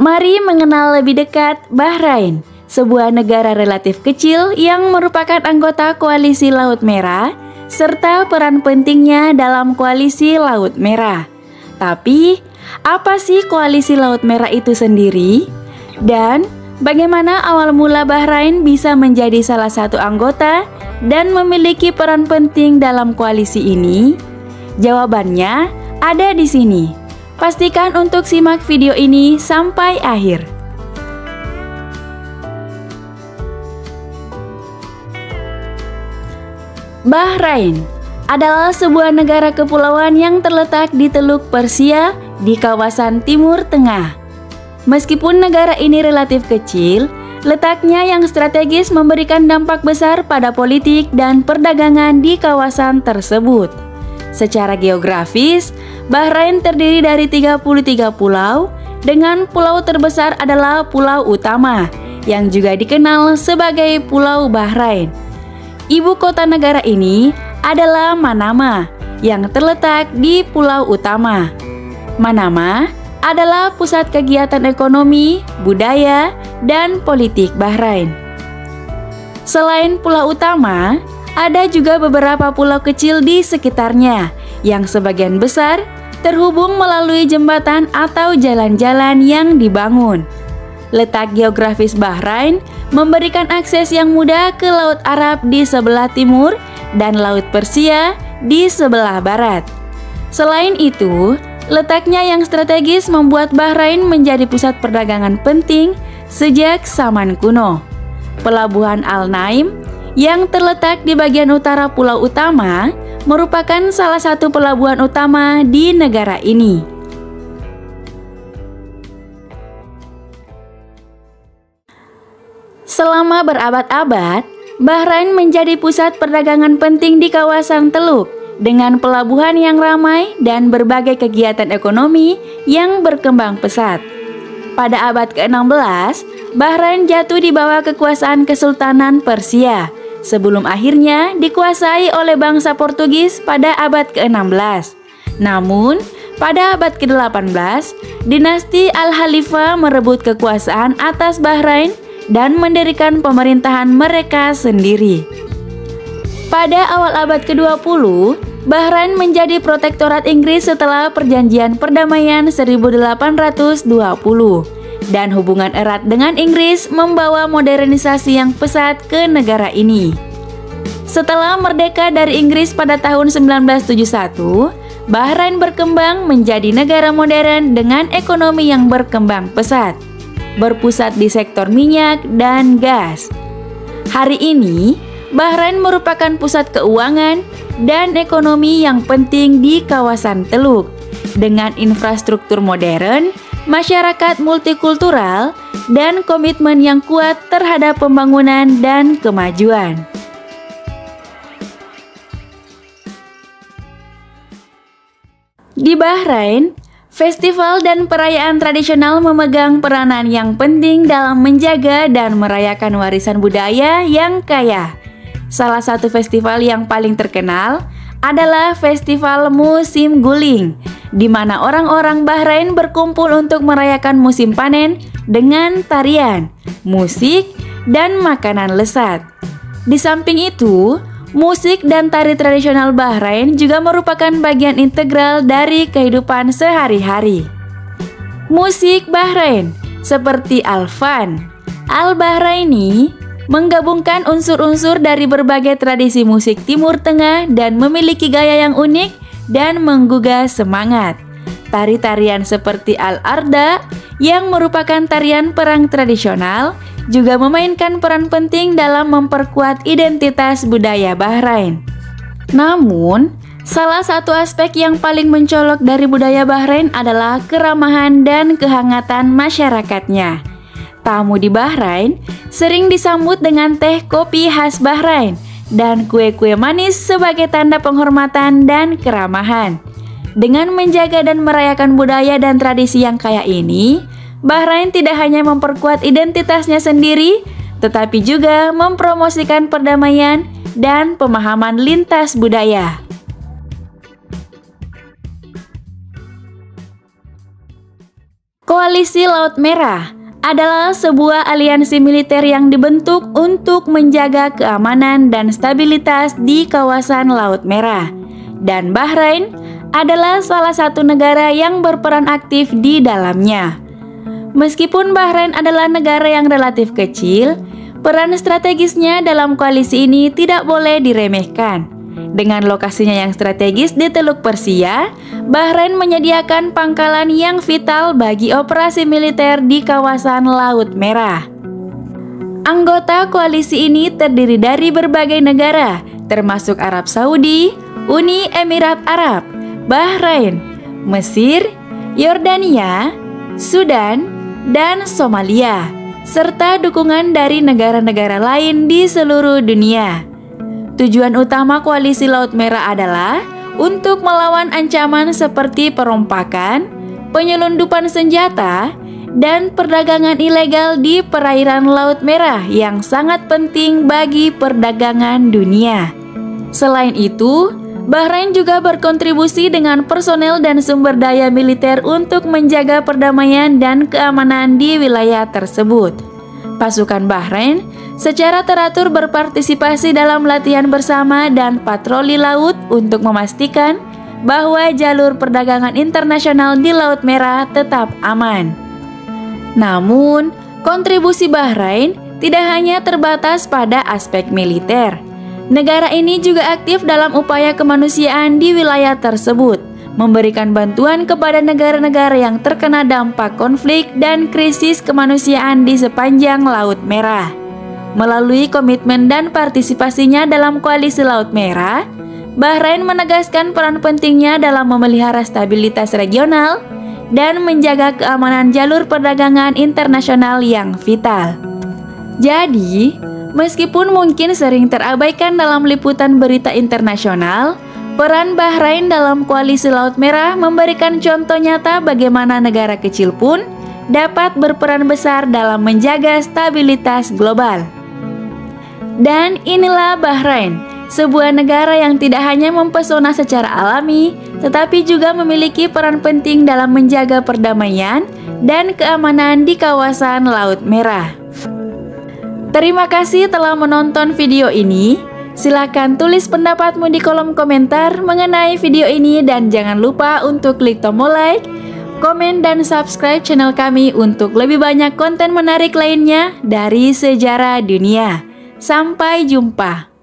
Mari mengenal lebih dekat Bahrain, sebuah negara relatif kecil yang merupakan anggota Koalisi Laut Merah, serta peran pentingnya dalam Koalisi Laut Merah. Tapi, apa sih Koalisi Laut Merah itu sendiri? Dan bagaimana awal mula Bahrain bisa menjadi salah satu anggota dan memiliki peran penting dalam koalisi ini? Jawabannya ada di sini. Pastikan untuk simak video ini sampai akhir. Bahrain adalah sebuah negara kepulauan yang terletak di Teluk Persia di kawasan Timur Tengah. Meskipun negara ini relatif kecil, letaknya yang strategis memberikan dampak besar pada politik dan perdagangan di kawasan tersebut. Secara geografis, Bahrain terdiri dari 33 pulau, dengan pulau terbesar adalah Pulau Utama, yang juga dikenal sebagai Pulau Bahrain. Ibu kota negara ini adalah Manama, yang terletak di Pulau Utama. Manama adalah pusat kegiatan ekonomi, budaya, dan politik Bahrain. Selain Pulau Utama, ada juga beberapa pulau kecil di sekitarnya yang sebagian besar terhubung melalui jembatan atau jalan-jalan yang dibangun. Letak geografis Bahrain memberikan akses yang mudah ke Laut Arab di sebelah timur dan Laut Persia di sebelah barat. Selain itu, letaknya yang strategis membuat Bahrain menjadi pusat perdagangan penting sejak zaman kuno. Pelabuhan Al-Naim yang terletak di bagian utara Pulau Utama merupakan salah satu pelabuhan utama di negara ini. Selama berabad-abad, Bahrain menjadi pusat perdagangan penting di kawasan Teluk dengan pelabuhan yang ramai dan berbagai kegiatan ekonomi yang berkembang pesat. Pada abad ke-16, Bahrain jatuh di bawah kekuasaan Kesultanan Persia, sebelum akhirnya dikuasai oleh bangsa Portugis pada abad ke-16. Namun, pada abad ke-18, dinasti Al-Khalifah merebut kekuasaan atas Bahrain dan mendirikan pemerintahan mereka sendiri. Pada awal abad ke-20, Bahrain menjadi protektorat Inggris setelah Perjanjian Perdamaian 1820, dan hubungan erat dengan Inggris membawa modernisasi yang pesat ke negara ini. Setelah merdeka dari Inggris pada tahun 1971, Bahrain berkembang menjadi negara modern dengan ekonomi yang berkembang pesat, berpusat di sektor minyak dan gas. Hari ini, Bahrain merupakan pusat keuangan dan ekonomi yang penting di kawasan Teluk, dengan infrastruktur modern, masyarakat multikultural, dan komitmen yang kuat terhadap pembangunan dan kemajuan. Di Bahrain, festival dan perayaan tradisional memegang peranan yang penting dalam menjaga dan merayakan warisan budaya yang kaya. Salah satu festival yang paling terkenal adalah Festival Musim Guling, di mana orang-orang Bahrain berkumpul untuk merayakan musim panen dengan tarian, musik, dan makanan lezat. Di samping itu, musik dan tari tradisional Bahrain juga merupakan bagian integral dari kehidupan sehari-hari. Musik Bahrain seperti Al-Fan, Al-Bahraini menggabungkan unsur-unsur dari berbagai tradisi musik Timur Tengah dan memiliki gaya yang unik dan menggugah semangat. Tari-tarian seperti Al-Arda yang merupakan tarian perang tradisional juga memainkan peran penting dalam memperkuat identitas budaya Bahrain. Namun, salah satu aspek yang paling mencolok dari budaya Bahrain adalah keramahan dan kehangatan masyarakatnya. Tamu di Bahrain sering disambut dengan teh kopi khas Bahrain dan kue-kue manis sebagai tanda penghormatan dan keramahan. Dengan menjaga dan merayakan budaya dan tradisi yang kaya ini, Bahrain tidak hanya memperkuat identitasnya sendiri, tetapi juga mempromosikan perdamaian dan pemahaman lintas budaya. Koalisi Laut Merah adalah sebuah aliansi militer yang dibentuk untuk menjaga keamanan dan stabilitas di kawasan Laut Merah. Dan Bahrain adalah salah satu negara yang berperan aktif di dalamnya. Meskipun Bahrain adalah negara yang relatif kecil, peran strategisnya dalam koalisi ini tidak boleh diremehkan. Dengan lokasinya yang strategis di Teluk Persia, Bahrain menyediakan pangkalan yang vital bagi operasi militer di kawasan Laut Merah. Anggota koalisi ini terdiri dari berbagai negara, termasuk Arab Saudi, Uni Emirat Arab, Bahrain, Mesir, Yordania, Sudan, dan Somalia, serta dukungan dari negara-negara lain di seluruh dunia. Tujuan utama koalisi Laut Merah adalah untuk melawan ancaman seperti perompakan, penyelundupan senjata, dan perdagangan ilegal di perairan Laut Merah yang sangat penting bagi perdagangan dunia. Selain itu, Bahrain juga berkontribusi dengan personel dan sumber daya militer untuk menjaga perdamaian dan keamanan di wilayah tersebut. Pasukan Bahrain secara teratur berpartisipasi dalam latihan bersama dan patroli laut untuk memastikan bahwa jalur perdagangan internasional di Laut Merah tetap aman. Namun, kontribusi Bahrain tidak hanya terbatas pada aspek militer. Negara ini juga aktif dalam upaya kemanusiaan di wilayah tersebut, memberikan bantuan kepada negara-negara yang terkena dampak konflik dan krisis kemanusiaan di sepanjang Laut Merah. Melalui komitmen dan partisipasinya dalam koalisi Laut Merah, Bahrain menegaskan peran pentingnya dalam memelihara stabilitas regional dan menjaga keamanan jalur perdagangan internasional yang vital. Jadi, meskipun mungkin sering terabaikan dalam liputan berita internasional, peran Bahrain dalam koalisi Laut Merah memberikan contoh nyata bagaimana negara kecil pun dapat berperan besar dalam menjaga stabilitas global. Dan inilah Bahrain, sebuah negara yang tidak hanya mempesona secara alami, tetapi juga memiliki peran penting dalam menjaga perdamaian dan keamanan di kawasan Laut Merah. Terima kasih telah menonton video ini. Silahkan tulis pendapatmu di kolom komentar mengenai video ini dan jangan lupa untuk klik tombol like, komen, dan subscribe channel kami untuk lebih banyak konten menarik lainnya dari sejarah dunia. Sampai jumpa.